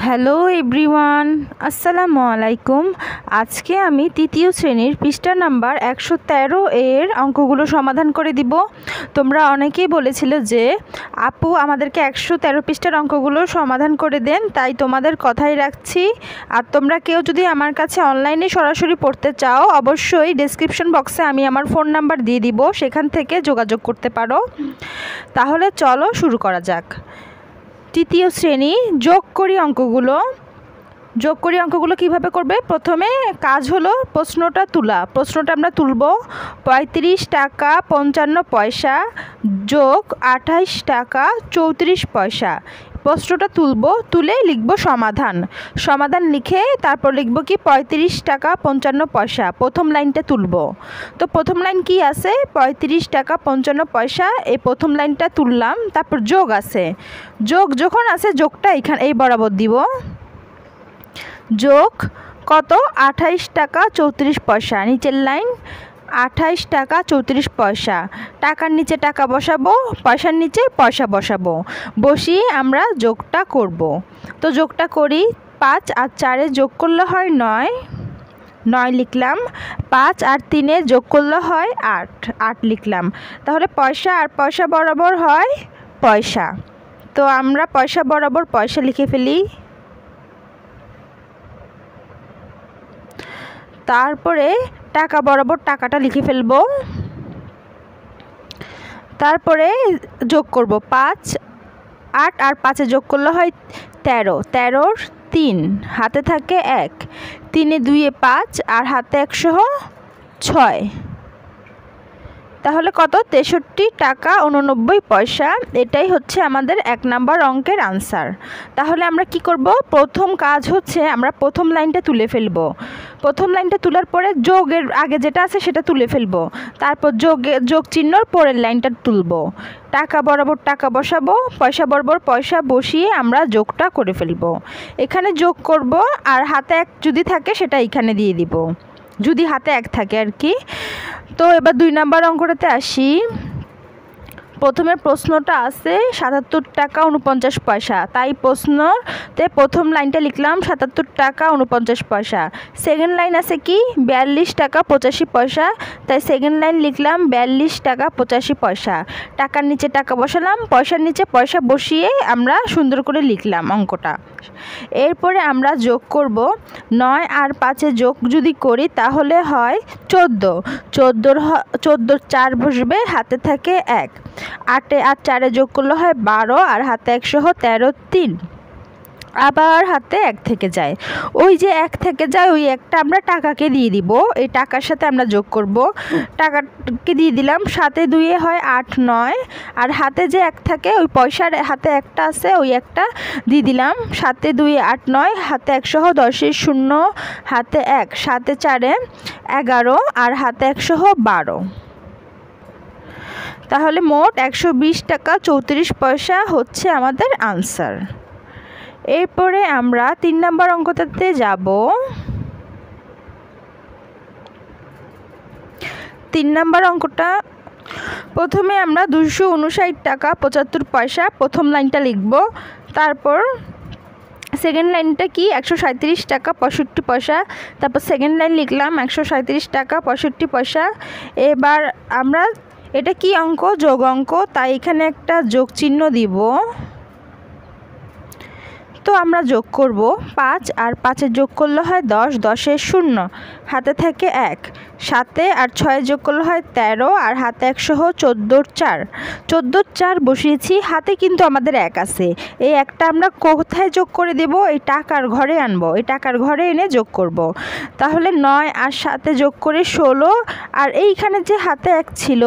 Hello everyone, আসসালামু আলাইকুম। আজকে আমি তৃতীয় শ্রেণীর পৃষ্ঠা নাম্বার 113 এর অঙ্কগুলো সমাধান করে দিব। তোমরা অনেকেই বলেছিলে যে আপু আমাদেরকে 113 পৃষ্ঠার অঙ্কগুলো সমাধান করে দেন, তাই তোমাদের কথাই রাখছি। আর তোমরা কেউ যদি আমার কাছে অনলাইনে সরাসরি পড়তে চাও, অবশ্যই ডেসক্রিপশন বক্সে আমি আমার ফোন নাম্বার দিয়ে দিব, সেখান থেকে যোগাযোগ করতে পারো। তাহলে চলো শুরু করা যাক। তৃতীয় শ্রেণী যোগ করি অঙ্কগুলো কিভাবে করবে? প্রথমে কাজ হলো প্রশ্নটা তোলা। প্রশ্নটা আমরা তুলব 35 টাকা 55 পয়সা যোগ 28 টাকা 34 পয়সা। প্রশ্নটা তুলব, তুলে লিখব সমাধান লিখে তারপর লিখব কি 35 টাকা 55 পয়সা। প্রথম লাইনটা তুলব। তো প্রথম লাইন কি আছে? 35 টাকা 55 পয়সা, এই প্রথম লাইনটা তুললাম। তারপর যোগ আছে, যোগ যখন আছে যোগটা এই বরাবর দিব। যোগ কত? 28 টাকা 34 পয়সা। নিচের লাইন 28 টাকা 34 পয়সা। টাকার নিচে টাকা বসাবো, পয়সার নিচে পয়সা বসাবো, বসিয়ে আমরা যোগটা করব। তো যোগটা করি। 5 আর 4 যোগ করলে হয় 9 লিখলাম। 5 আর 3 যোগ করলে হয় 8 লিখলাম। তাহলে পয়সা আর পয়সা বরাবর হয় পয়সা। তো আমরা পয়সা বরাবর পয়সা লিখে ফেলি। তারপরে টাকা বরাবর টাকাটা লিখে ফেলবো। তারপরে যোগ করব 5, 8 আর 5 যোগ করলে হয় 13, 13 3 হাতে থাকে 1, 3 2 5 আর হাতে 1 সহ 6। তাহলে কত? 63 টাকা 89 পয়সা। এটাই হচ্ছে আমাদের 1 নাম্বার অঙ্কের আনসার। তাহলে আমরা কি করব? প্রথম কাজ হচ্ছে আমরা প্রথম লাইনটা তুলে ফেলব। প্রথম লাইনটা তোলার পরে যোগের আগে যেটা আছে সেটা তুলে ফেলব। তারপর যোগ চিহ্নর পরের লাইনটা তুলব। টাকা বরাবর টাকা বসাবো, পয়সা বরাবর পয়সা বসিয়ে আমরা যোগটা করে ফেলব। এখানে যোগ করব, আর হাতে 1 যদি থাকে সেটা এখানে দিয়ে দিব, যদি হাতে 1 থাকে আর কি। তো এবার 2 নাম্বার অঙ্কটাতে আসি। প্রথমে প্রশ্নটা আছে 77 টাকা 49 পয়সা, তাই প্রশ্নতে প্রথম লাইনটা লিখলাম 77 টাকা 49 পয়সা। সেকেন্ড লাইন আছে কি? 42 টাকা 85 পয়সা, তাই সেকেন্ড লাইন লিখলাম 42 টাকা 85 পয়সা। টাকার নিচে টাকা বসালাম, পয়সার নিচে পয়সা বসিয়ে আমরা সুন্দর করে লিখলাম অঙ্কটা। এরপরে আমরা যোগ করব। 9 আর 5 যোগ যদি করি তাহলে হয় 14, 14 4 বসবে, হাতে থাকে 1। 8 আর 4 যোগ করলে হয় 12 আর হাতে 1 সহ 13 3। আবার হাতে 1 থেকে যায়, ওই যে 1 থেকে যায় ওই একটা আমরা টাকাকে দিয়ে দিব। এই টাকার সাথে আমরা যোগ করব। টাকাকে দিয়ে দিলাম, 7 2 হয় 8 9, আর হাতে যে 1 থাকে ওই পয়সার হাতে একটা আছে ওই একটা দিয়ে দিলাম। 7 2 8 9, হাতে 1 সহ 10 0, হাতে 1, 7 4 11 আর হাতে 1 সহ 12। তাহলে মোট 120 টাকা 34 পয়সা হচ্ছে আমাদের আনসার। এরপরে আমরা 3 নাম্বার অঙ্কটাতে যাব। 3 নাম্বার অঙ্কটা প্রথমে আমরা 259 টাকা 75 পয়সা প্রথম লাইনটা লিখব। তারপর সেকেন্ড লাইনটা কি? 137 টাকা 65 পয়সা। তারপর সেকেন্ড লাইন লিখলাম 137 টাকা 65 পয়সা। এবার আমরা এটা কি অঙ্ক? যোগ অঙ্ক, তাই এখানে একটা যোগ চিহ্ন দিব। তো আমরা যোগ করব। 5 আর 5 যোগ করলে হয় 10, 10 0, হাতে থাকে 1। 7 আর 6 যোগ করলে হয় 13 আর হাতে 1 সহ 14 4। 14 4 বসিয়েছি, হাতে কিন্তু আমাদের 1 আছে। এই একটা আমরা কোথায় যোগ করে দেব? এই টাকার ঘরে আনবো, এই টাকার ঘরে এনে যোগ করব। তাহলে 9 আর 7 যোগ করে 16, আর এইখানে যে হাতে 1 ছিল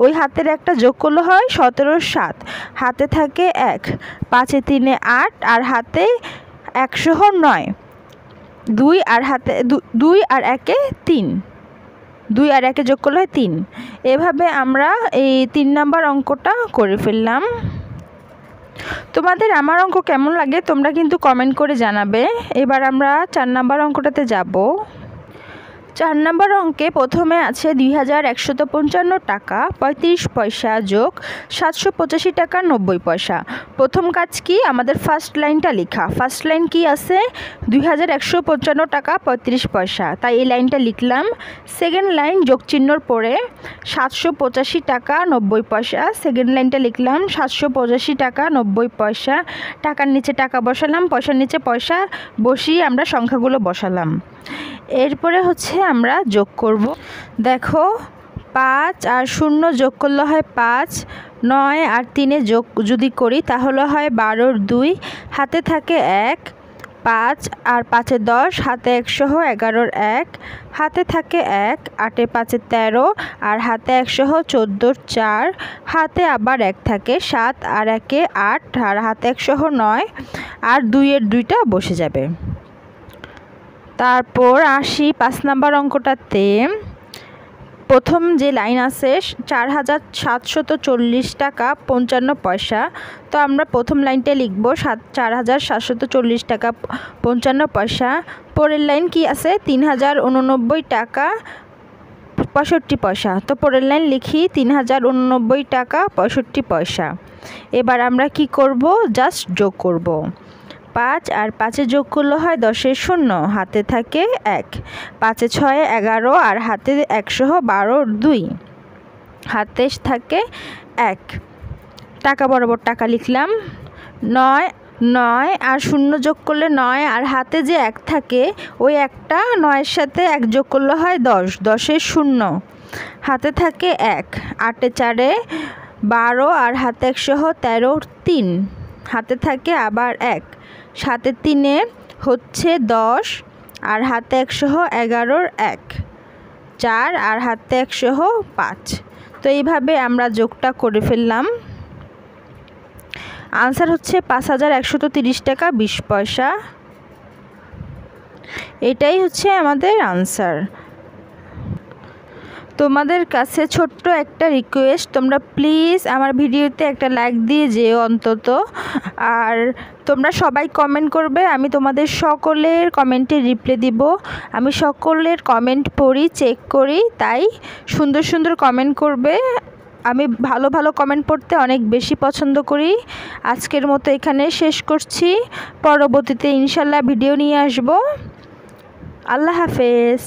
ওই হাতের একটা যোগ করলে হয় 17 7, হাতে থাকে 1। 5 3 8 আর হাতে 1 সহ 9, 2 আর হাতে 2 আর 1 3, 2 আর 1 যোগ করলে হয় 3। এভাবে আমরা এই 3 নাম্বার অঙ্কটা করে ফেললাম। তোমাদের আমার অঙ্ক কেমন লাগে তোমরা কিন্তু কমেন্ট করে জানাবে। এবার আমরা 4 নাম্বার অঙ্কটাতে যাব। 4 নম্বর অঙ্কে প্রথমে আছে 2155 টাকা 35 পয়সা যোগ 785 টাকা 90 পয়সা। প্রথম কাজ কি, আমাদের ফার্স্ট লাইনটা লেখা। ফার্স্ট লাইন কি আছে, 2155 টাকা 35 পয়সা, তাই এই লাইনটা লিখলাম। সেকেন্ড লাইন যোগ চিহ্নর পরে 785 টাকা 90 পয়সা, সেকেন্ড লাইনটা লিখলাম 785 টাকা 90 পয়সা। টাকার নিচে টাকা বসালাম, পয়সার নিচে পয়সা বসিয়ে আমরা সংখ্যাগুলো বসালাম। এরপরে হচ্ছে আমরা যোগ করব। দেখো 5 আর 0 যোগ করলে হয় 5, 9 আর 3 যোগ যদি করি তাহলে হয় 12 2, হাতে থাকে 1, 5 আর 5 10, হাতে 1 সহ 11 1, হাতে থাকে 1, 8 5 13 আর হাতে 1 সহ 14 4, হাতে আবার 1 থাকে 7 আর 1 8 আর হাতে 1 সহ 9 আর 2 এর 2টা বসে যাবে। তারপর আসি 5 নম্বর অঙ্কটাতে। প্রথম যে লাইন আছে 4740 টাকা 55 পয়সা, তো আমরা প্রথম লাইনটা লিখব 4740 টাকা 55 পয়সা। পরের লাইন কি আছে 3089 টাকা 65 পয়সা, তো পরের লাইন লিখি 3089 টাকা 65 পয়সা। এবার আমরা কি করব, জাস্ট যোগ করব। 5 আর 5 যোগ করলে হয় 10 এর 0, হাতে থাকে 1, 5 6 11 আর হাতে 1 সহ 12 2, হাতে থাকে 1, টাকা বরাবর টাকা লিখলাম। 9 আর 0 যোগ করলে 9 আর হাতে যে 1 থাকে ওই একটা 9 এর সাথে 1 যোগ করলে হয় 10, 10 এর 0, হাতে থাকে 1, 8 4 12 আর হাতে 1 সহ 13 3, হাতে থাকে আবার 1, 7 3 হচ্ছে 10 আর হাতে 1 সহ 11 1, 4 আর হাতে 1 সহ 5। তো এইভাবে আমরা যোগটা করে ফেললাম। আনসার হচ্ছে 5130 টাকা 20 পয়সা। এটাই হচ্ছে আমাদের আনসার। তোমাদের কাছে ছোট্ট একটা রিকোয়েস্ট, তোমরা প্লিজ আমার ভিডিওতে একটা লাইক দিয়ে যেও অন্তত। আর তোমরা সবাই কমেন্ট করবে, আমি তোমাদের সকলের কমেন্টে রিপ্লাই দিব। আমি সকলের কমেন্ট পড়ি, চেক করি, তাই সুন্দর সুন্দর কমেন্ট করবে। আমি ভালো ভালো কমেন্ট পড়তে অনেক বেশি পছন্দ করি। আজকের মতো এখানে শেষ করছি, পরবর্তীতে ইনশাল্লাহ ভিডিও নিয়ে আসব। আল্লাহ হাফেজ।